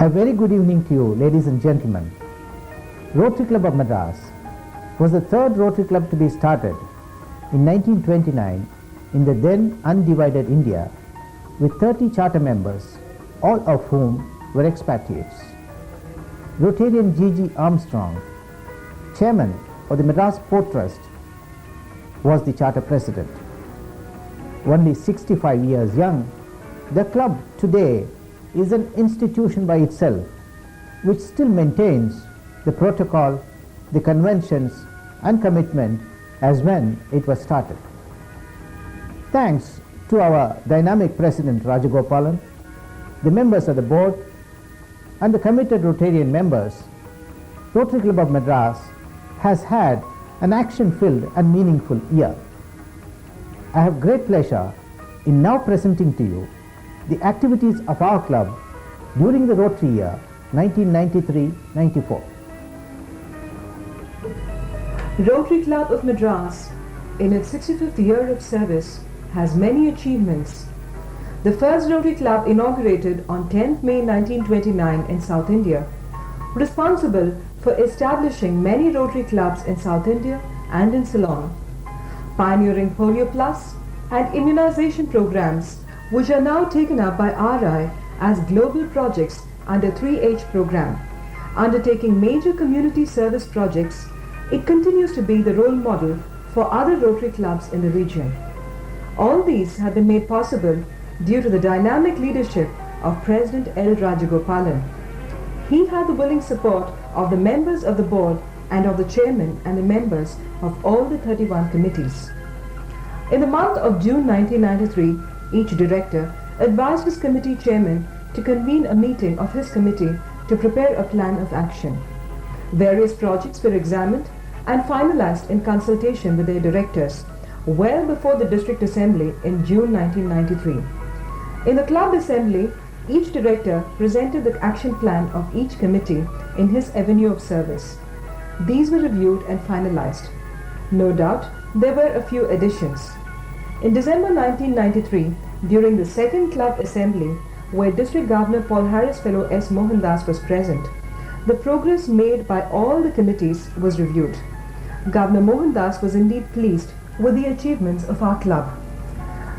A very good evening to you, ladies and gentlemen. Rotary Club of Madras was the third Rotary Club to be started in 1929 in the then undivided India with 30 charter members, all of whom were expatriates. Rotarian G.G. Armstrong, chairman of the Madras Port Trust, was the charter president. Only 65 years young, the club today is an institution by itself, which still maintains the protocol, the conventions and commitment as when it was started. Thanks to our dynamic president Rajagopalan, the members of the board and the committed Rotarian members, Rotary Club of Madras has had an action-filled and meaningful year. I have great pleasure in now presenting to you the activities of our club during the Rotary year 1993-94. Rotary Club of Madras, in its 65th year of service, has many achievements. The first Rotary Club inaugurated on 10th May 1929 in South India, responsible for establishing many Rotary clubs in South India and in Ceylon, pioneering Polio Plus and immunization programs, which are now taken up by RI as global projects under 3H program. Undertaking major community service projects, it continues to be the role model for other Rotary clubs in the region. All these have been made possible due to the dynamic leadership of President L. Rajagopalan. He had the willing support of the members of the board and of the chairman and the members of all the 31 committees. In the month of June 1993, each director advised his committee chairman to convene a meeting of his committee to prepare a plan of action. Various projects were examined and finalized in consultation with their directors well before the district assembly in June 1993. In the club assembly, each director presented the action plan of each committee in his avenue of service. These were reviewed and finalized. No doubt, there were a few additions. In December 1993, during the second club assembly, where District Governor Paul Harris Fellow S. Mohandas was present, the progress made by all the committees was reviewed. Governor Mohandas was indeed pleased with the achievements of our club.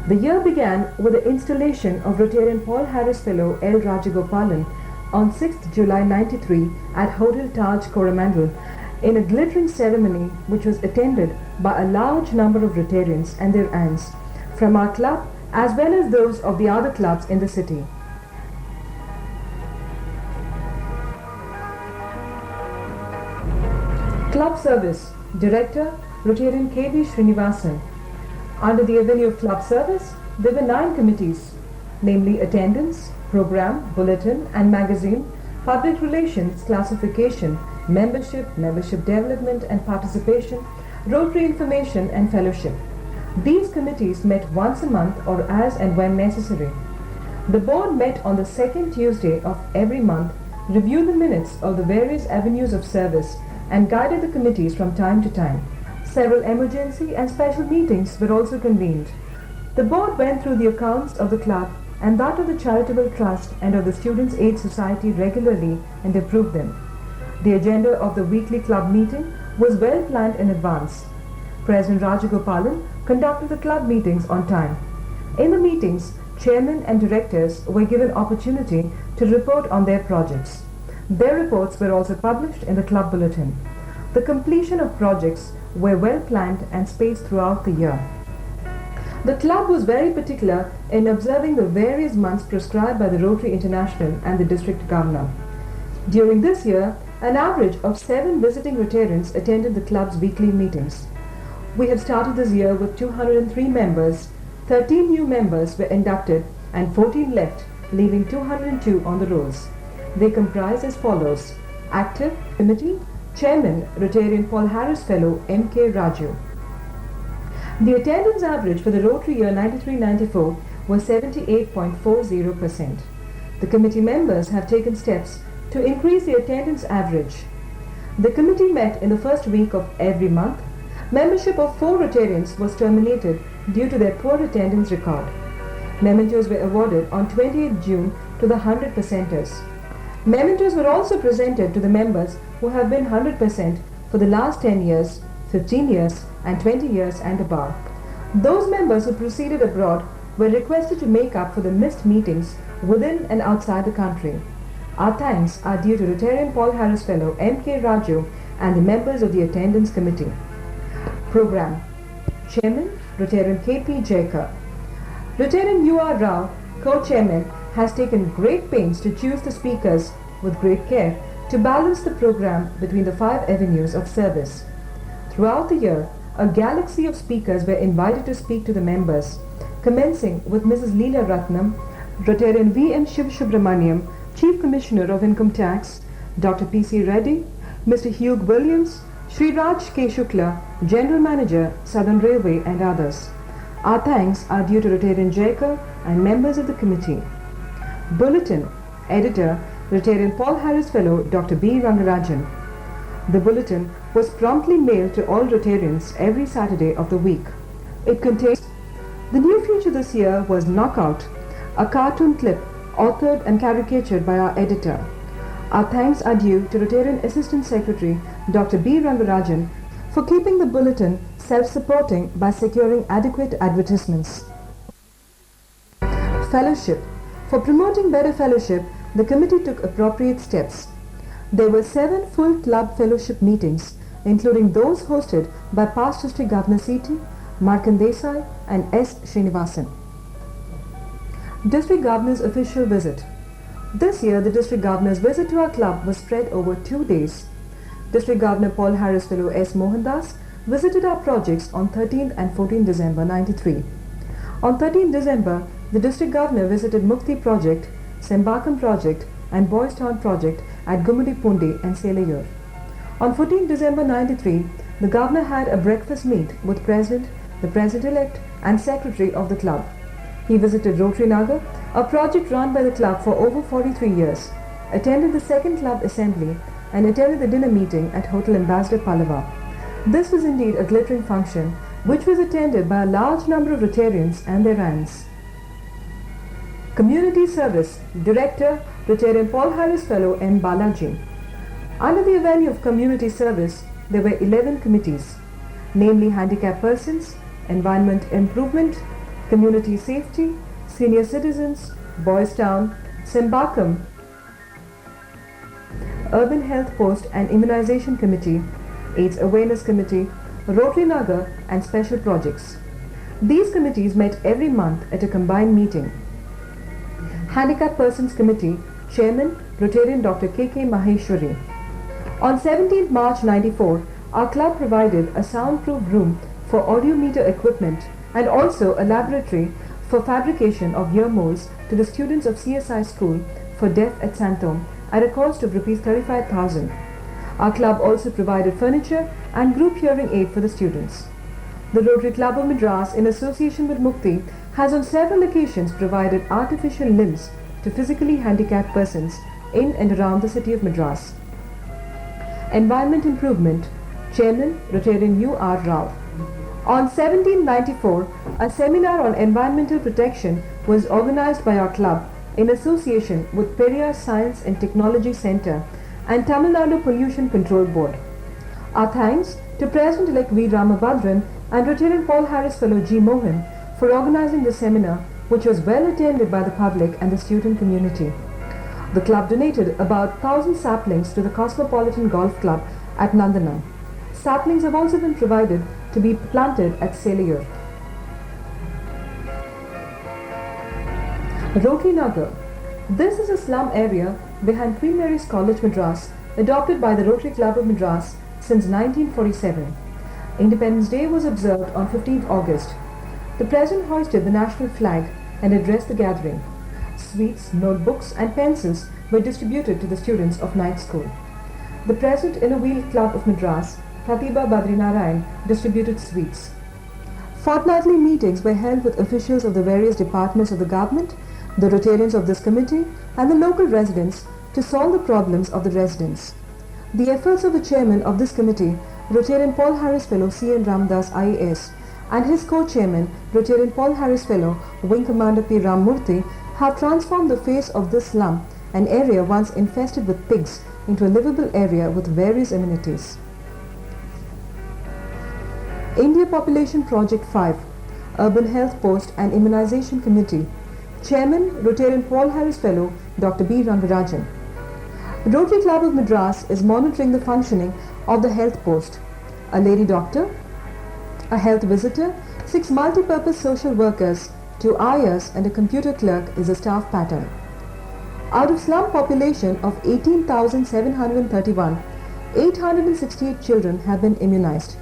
The year began with the installation of Rotarian Paul Harris Fellow L. Rajagopalan on 6th July 93 at Hotel Taj, Coromandel, in a glittering ceremony which was attended by a large number of Rotarians and their aunts from our club as well as those of the other clubs in the city. Club Service Director Rotarian K.V. Srinivasan. Under the avenue of club service, there were 9 committees, namely attendance, program, bulletin and magazine, public relations, classification, membership development and participation, Rotary information and fellowship. These committees met once a month or as and when necessary. The board met on the second Tuesday of every month, reviewed the minutes of the various avenues of service and guided the committees from time to time. Several emergency and special meetings were also convened. The board went through the accounts of the club and that of the charitable trust and of the Students' Aid Society regularly and approved them. The agenda of the weekly club meeting was well planned in advance. President Rajagopalan conducted the club meetings on time. In the meetings, chairman and directors were given opportunity to report on their projects. Their reports were also published in the club bulletin. The completion of projects were well planned and spaced throughout the year. The club was very particular in observing the various months prescribed by the Rotary International and the district governor. During this year, an average of 7 visiting Rotarians attended the club's weekly meetings. We have started this year with 203 members, 13 new members were inducted and 14 left, leaving 202 on the rolls. They comprise as follows: Active Committee, Chairman Rotarian Paul Harris Fellow M.K. Raju. The attendance average for the Rotary year 93-94 was 78.40%. The committee members have taken steps to increase the attendance average. The committee met in the first week of every month. Membership of 4 Rotarians was terminated due to their poor attendance record. Mementos were awarded on 28th June to the 100 percenters. Mementos were also presented to the members who have been 100% for the last 10 years, 15 years and 20 years and above. Those members who proceeded abroad were requested to make up for the missed meetings within and outside the country. Our thanks are due to Rotarian Paul Harris Fellow M.K. Raju and the members of the Attendance Committee. Program. Chairman, Rotarian K.P. Jaikar. Rotarian U.R. Rao, Co-Chairman, has taken great pains to choose the speakers with great care to balance the program between the 5 avenues of service. Throughout the year, a galaxy of speakers were invited to speak to the members, commencing with Mrs. Leela Ratnam, Rotarian V.M. Shiv Subramaniam, Chief Commissioner of Income Tax, Dr. P.C. Reddy, Mr. Hugh Williams, Sri Raj K. Shukla, General Manager, Southern Railway and others. Our thanks are due to Rotarian Jaikar and members of the committee. Bulletin. Editor, Rotarian Paul Harris Fellow Dr. B. Rangarajan. The bulletin was promptly mailed to all Rotarians every Saturday of the week. It contains the new feature this year was Knockout, a cartoon clip authored and caricatured by our editor. Our thanks are due to Rotarian Assistant Secretary Dr. B. Rangarajan for keeping the bulletin self-supporting by securing adequate advertisements. Fellowship. For promoting better fellowship, the committee took appropriate steps. There were 7 full club fellowship meetings, including those hosted by past District Governor C.T., Markan Desai and S. Srinivasan. District Governor's official visit. This year, the District Governor's visit to our club was spread over 2 days. District Governor Paul Harris Fellow S. Mohandas visited our projects on 13th and 14th December 93. On 13th December, the District Governor visited Mukti Project, Sembakam Project and Boys Town Project at Gumudi Pundi and Selayur. On 14th December 93, the Governor had a breakfast meet with President, the President-elect and Secretary of the club. He visited Rotary Nagar, a project run by the club for over 43 years, attended the second club assembly and attended the dinner meeting at Hotel Ambassador Pallava. This was indeed a glittering function which was attended by a large number of Rotarians and their aunts. Community Service. Director, Rotarian Paul Harris Fellow M. Balaji. Under the avenue of community service, there were 11 committees, namely Handicapped Persons, Environment Improvement, Community Safety, Senior Citizens, Boys Town, Sembakam, Urban Health Post and Immunization Committee, AIDS Awareness Committee, Rotary Nagar and Special Projects. These committees met every month at a combined meeting. Handicapped Persons Committee, Chairman, Rotarian Dr. K.K. Maheshwari. On 17th March 94, our club provided a soundproof room for audiometer equipment and also a laboratory for fabrication of ear molds to the students of CSI School for Deaf at Santom at a cost of Rs 35,000. Our club also provided furniture and group hearing aid for the students. The Rotary Club of Madras, in association with Mukti, has on several occasions provided artificial limbs to physically handicapped persons in and around the city of Madras. Environment Improvement. Chairman, Rotarian U.R. Rao. On 1794, a seminar on environmental protection was organized by our club in association with Periyar Science and Technology Center and Tamil Nadu Pollution Control Board. Our thanks to President-elect V. Ramabhadran and Rotarian Paul Harris Fellow G. Mohan for organizing the seminar, which was well attended by the public and the student community. The club donated about 1,000 saplings to the Cosmopolitan Golf Club at Nandanam. Saplings have also been provided to be planted at Selayur. Rotary Nagar. This is a slum area behind Queen Mary's College, Madras, adopted by the Rotary Club of Madras since 1947. Independence Day was observed on 15th August. The President hoisted the national flag and addressed the gathering. Sweets, notebooks and pencils were distributed to the students of night school. The President in a Wheel Club of Madras, Pratibha Badrinarayan, distributed sweets. Fortnightly meetings were held with officials of the various departments of the government, the Rotarians of this committee and the local residents to solve the problems of the residents. The efforts of the chairman of this committee, Rotarian Paul Harris Fellow C.N. Ramdas IAS, and his co-chairman, Rotarian Paul Harris Fellow Wing Commander P. Ramurthy, have transformed the face of this slum an area once infested with pigs into a livable area with various amenities. India Population Project 5, Urban Health Post and Immunization Committee, Chairman, Rotarian Paul Harris Fellow, Dr. B. Rangarajan. Rotary Club of Madras is monitoring the functioning of the health post. A lady doctor, a health visitor, 6 multi-purpose social workers, 2 ayahs and a computer clerk is a staff pattern. Out of slum population of 18,731, 868 children have been immunized.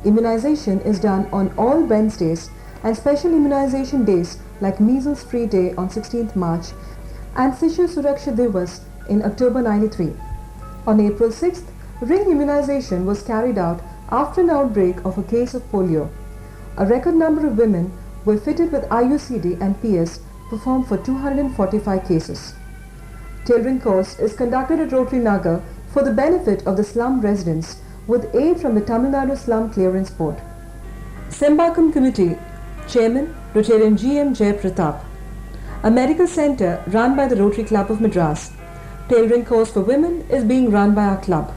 Immunization is done on all Wednesdays and special immunization days like Measles Free Day on 16th March and Sishu Suraksha Divas in October 93. On April 6th, ring immunization was carried out after an outbreak of a case of polio. A record number of women were fitted with IUCD and PS performed for 245 cases. Tailoring course is conducted at Rotary Nagar for the benefit of the slum residents with aid from the Tamil Nadu Slum Clearance Board. Sembakam Committee, Chairman Rotarian G.M. Jay Pratap. A medical centre run by the Rotary Club of Madras. Tailoring course for women is being run by our club.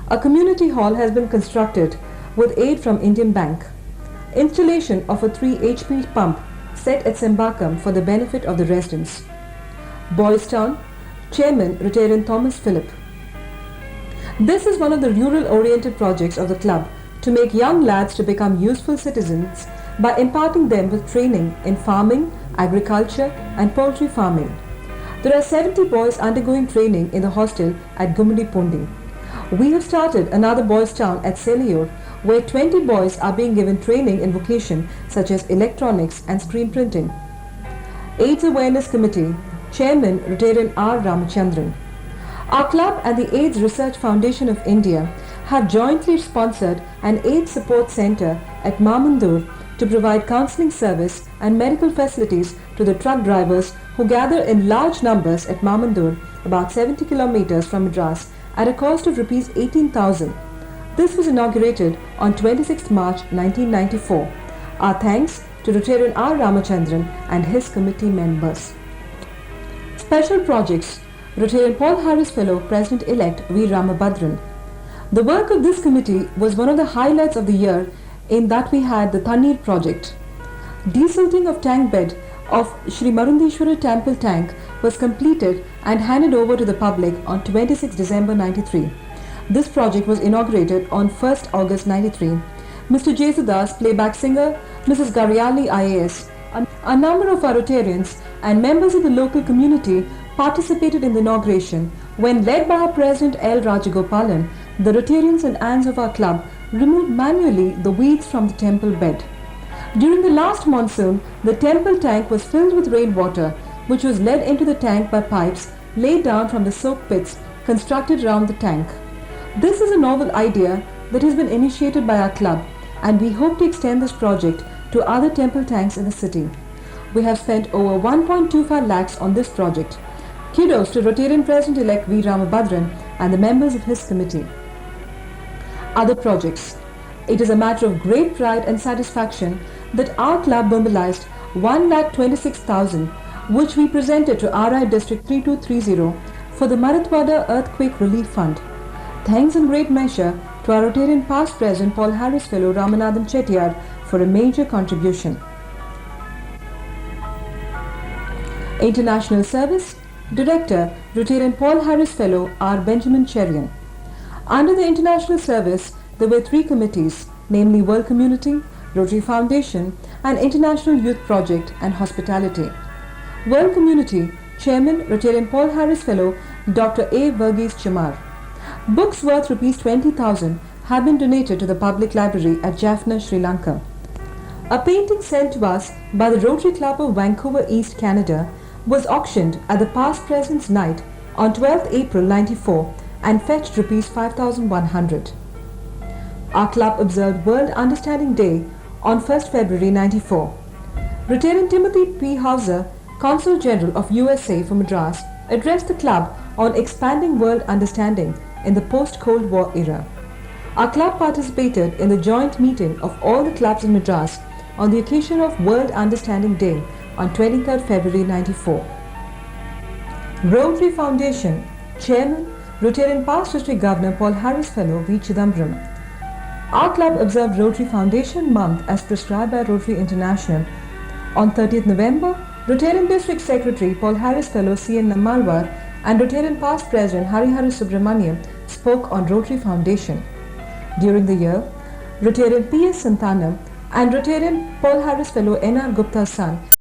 A community hall has been constructed with aid from Indian Bank. Installation of a 3 HP pump set at Sembakam for the benefit of the residents. Boys Town, Chairman Rotarian Thomas Phillip. This is one of the rural-oriented projects of the club to make young lads to become useful citizens by imparting them with training in farming, agriculture and poultry farming. There are 70 boys undergoing training in the hostel at Gumudi Pundi. We have started another boys' town at Seliur where 20 boys are being given training in vocation such as electronics and screen printing. AIDS Awareness Committee, Chairman Rotarian R. Ramachandran. Our club and the AIDS Research Foundation of India have jointly sponsored an AIDS Support Centre at Mamundur to provide counselling service and medical facilities to the truck drivers who gather in large numbers at Mamundur, about 70 kilometers from Madras, at a cost of Rs 18,000. This was inaugurated on 26 March 1994. Our thanks to Rotarian R. Ramachandran and his committee members. Special projects. Rotarian Paul Harris Fellow President-elect V. Ramabhadran. The work of this committee was one of the highlights of the year in that we had the Thanneer project. Desilting of tank bed of Shri Marundeshwara Temple tank was completed and handed over to the public on 26 December 93. This project was inaugurated on 1st August 93. Mr. Jesudas, playback singer, Mrs. Garyali IAS, a number of our Rotarians and members of the local community participated in the inauguration when, led by our President L. Rajagopalan, the Rotarians and ants of our club removed manually the weeds from the temple bed. During the last monsoon, the temple tank was filled with rainwater, which was led into the tank by pipes laid down from the soak pits constructed around the tank. This is a novel idea that has been initiated by our club, and we hope to extend this project to other temple tanks in the city. We have spent over 1.25 lakhs on this project. Kudos to Rotarian President-elect V. Ramabhadran and the members of his committee. Other projects. It is a matter of great pride and satisfaction that our club mobilized 1,26,000, which we presented to RI District 3230 for the Marathwada Earthquake Relief Fund. Thanks in great measure to our Rotarian past President Paul Harris Fellow Ramanathan Chettiar for a major contribution. International Service, Director, Rotarian Paul Harris Fellow R. Benjamin Cherian. Under the International Service, there were 3 committees, namely World Community, Rotary Foundation and International Youth Project and Hospitality. World Community, Chairman, Rotarian Paul Harris Fellow Dr. A. Verghese Chamar. Books worth Rs 20,000 have been donated to the public library at Jaffna, Sri Lanka. A painting sent to us by the Rotary Club of Vancouver East, Canada was auctioned at the Past President's Night on 12th April 94 and fetched Rs 5,100. Our club observed World Understanding Day on 1st February 94. Rotarian Timothy P. Hauser, Consul General of USA for Madras, addressed the club on expanding world understanding in the post-Cold War era. Our club participated in the joint meeting of all the clubs in Madras on the occasion of World Understanding Day on 23rd February 94. Rotary Foundation, Chairman, Rotarian Past District Governor Paul Harris Fellow V. Chidambaram. Our club observed Rotary Foundation Month as prescribed by Rotary International. On 30th November, Rotarian District Secretary Paul Harris Fellow C.N. Nammalwar and Rotarian Past President Harihara Subramaniam spoke on Rotary Foundation. During the year, Rotarian P.S. Santhanam and Rotarian Paul Harris Fellow N.R. Gupta's son